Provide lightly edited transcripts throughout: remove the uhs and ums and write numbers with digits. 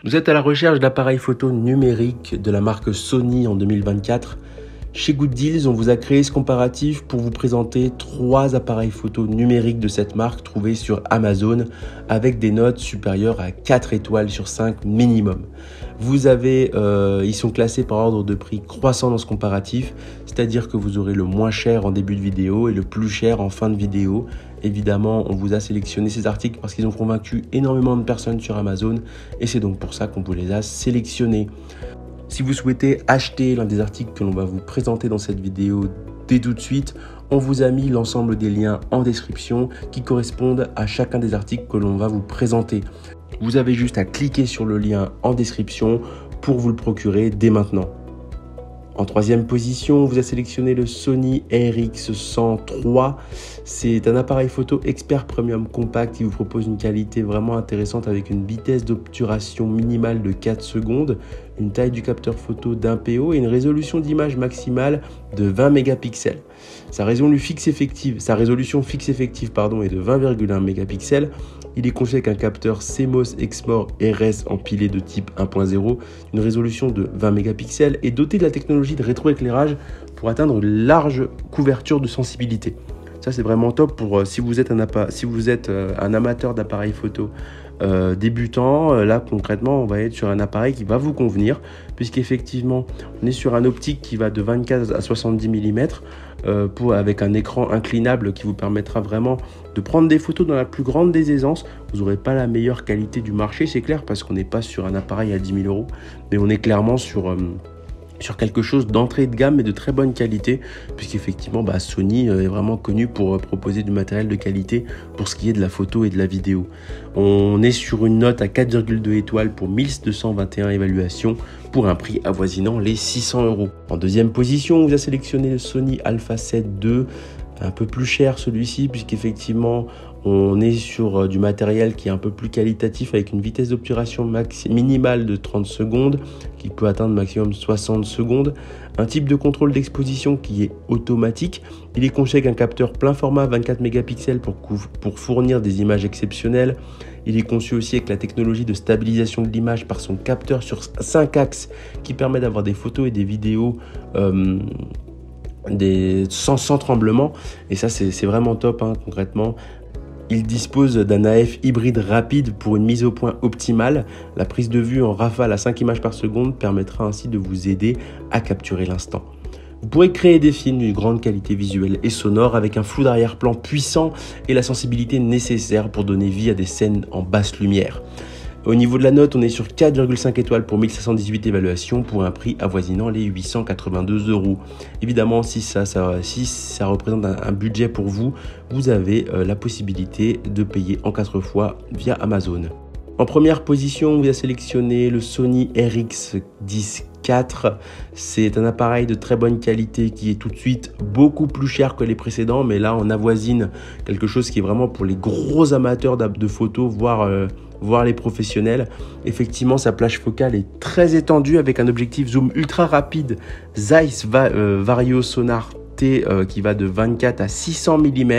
Vous êtes à la recherche d'appareils photo numériques de la marque Sony en 2024. Chez Good Deals, on vous a créé ce comparatif pour vous présenter 3 appareils photo numériques de cette marque trouvés sur Amazon avec des notes supérieures à 4 étoiles sur 5 minimum. Ils sont classés par ordre de prix croissant dans ce comparatif, c'est-à-dire que vous aurez le moins cher en début de vidéo et le plus cher en fin de vidéo. Évidemment, on vous a sélectionné ces articles parce qu'ils ont convaincu énormément de personnes sur Amazon et c'est donc pour ça qu'on vous les a sélectionnés. Si vous souhaitez acheter l'un des articles que l'on va vous présenter dans cette vidéo dès tout de suite, on vous a mis l'ensemble des liens en description qui correspondent à chacun des articles que l'on va vous présenter. Vous avez juste à cliquer sur le lien en description pour vous le procurer dès maintenant. En 3e position, on vous a sélectionné le Sony RX100 III. C'est un appareil photo expert premium compact qui vous propose une qualité vraiment intéressante avec une vitesse d'obturation minimale de 4 secondes, une taille du capteur photo d'1 PO et une résolution d'image maximale de 20 mégapixels. Sa résolution fixe effective est de 20,1 mégapixels. Il est conçu avec un capteur CMOS Exmor RS empilé de type 1.0, une résolution de 20 mégapixels et doté de la technologie de rétroéclairage pour atteindre une large couverture de sensibilité. Ça, c'est vraiment top pour si vous êtes un amateur d'appareils photo débutant. Là, concrètement, on va être sur un appareil qui va vous convenir puisqu'effectivement, on est sur un optique qui va de 24 à 70 mm avec un écran inclinable qui vous permettra vraiment de prendre des photos dans la plus grande des aisances. Vous n'aurez pas la meilleure qualité du marché, c'est clair, parce qu'on n'est pas sur un appareil à 10 000 €, mais on est clairement sur quelque chose d'entrée de gamme et de très bonne qualité, puisqu'effectivement Sony est vraiment connu pour proposer du matériel de qualité pour ce qui est de la photo et de la vidéo. On est sur une note à 4,2 étoiles pour 1221 évaluations pour un prix avoisinant les 600 €. En 2e position, on vous a sélectionné le Sony Alpha 7 II, un peu plus cher celui-ci, puisqu'effectivement on est sur du matériel qui est un peu plus qualitatif avec une vitesse d'obturation minimale de 30 secondes qui peut atteindre maximum 60 secondes. Un type de contrôle d'exposition qui est automatique. Il est conçu avec un capteur plein format 24 mégapixels pour fournir des images exceptionnelles. Il est conçu aussi avec la technologie de stabilisation de l'image par son capteur sur 5 axes qui permet d'avoir des photos et des vidéos sans tremblement. Et ça, c'est vraiment top concrètement. Il dispose d'un AF hybride rapide pour une mise au point optimale. La prise de vue en rafale à 5 images par seconde permettra ainsi de vous aider à capturer l'instant. Vous pourrez créer des films d'une grande qualité visuelle et sonore avec un flou d'arrière-plan puissant et la sensibilité nécessaire pour donner vie à des scènes en basse lumière. Au niveau de la note, on est sur 4,5 étoiles pour 1518 évaluations pour un prix avoisinant les 882 €. Évidemment, si ça représente un budget pour vous, vous avez la possibilité de payer en 4 fois via Amazon. En première position, on vous a sélectionné le Sony RX10 IV. C'est un appareil de très bonne qualité qui est tout de suite beaucoup plus cher que les précédents, mais là on avoisine quelque chose qui est vraiment pour les gros amateurs de photos, voire les professionnels. Effectivement, sa plage focale est très étendue avec un objectif zoom ultra rapide Zeiss Vario Sonar T qui va de 24 à 600 mm.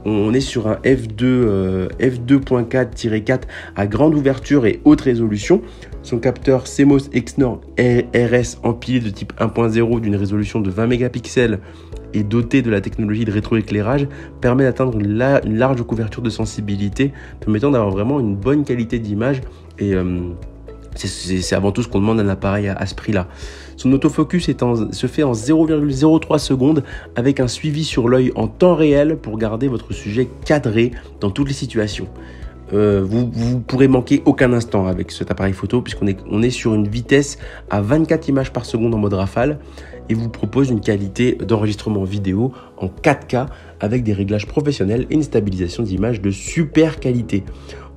On est sur un f2.4-4 à grande ouverture et haute résolution. Son capteur CMOS Exmor RS empilé de type 1.0 d'une résolution de 20 mégapixels et doté de la technologie de rétroéclairage permet d'atteindre une large couverture de sensibilité, permettant d'avoir vraiment une bonne qualité d'image. Et c'est avant tout ce qu'on demande à un appareil à ce prix-là. Son autofocus se fait en 0,03 secondes avec un suivi sur l'œil en temps réel pour garder votre sujet cadré dans toutes les situations. Vous pourrez manquer aucun instant avec cet appareil photo puisqu'on est sur une vitesse à 24 images par seconde en mode rafale et vous propose une qualité d'enregistrement vidéo en 4K avec des réglages professionnels et une stabilisation d'image de super qualité.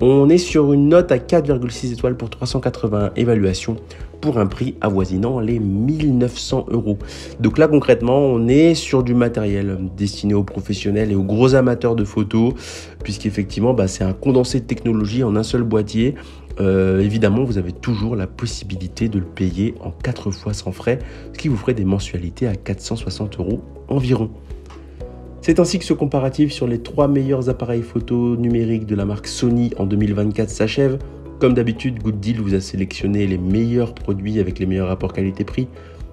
On est sur une note à 4,6 étoiles pour 381 évaluations pour un prix avoisinant les 1900 €. Donc là concrètement on est sur du matériel destiné aux professionnels et aux gros amateurs de photos puisqu'effectivement c'est un condensé de technologie en un seul boîtier. Évidemment vous avez toujours la possibilité de le payer en 4 fois sans frais, ce qui vous ferait des mensualités à 460 € environ. C'est ainsi que ce comparatif sur les 3 meilleurs appareils photo numériques de la marque Sony en 2024 s'achève. Comme d'habitude, Good Deal vous a sélectionné les meilleurs produits avec les meilleurs rapports qualité-prix.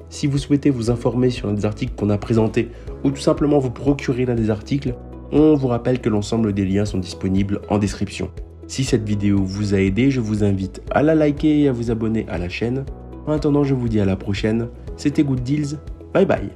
Si vous souhaitez vous informer sur un des articles qu'on a présentés ou tout simplement vous procurer l'un des articles, on vous rappelle que l'ensemble des liens sont disponibles en description. Si cette vidéo vous a aidé, je vous invite à la liker et à vous abonner à la chaîne. En attendant, je vous dis à la prochaine. C'était Good Deals. Bye bye.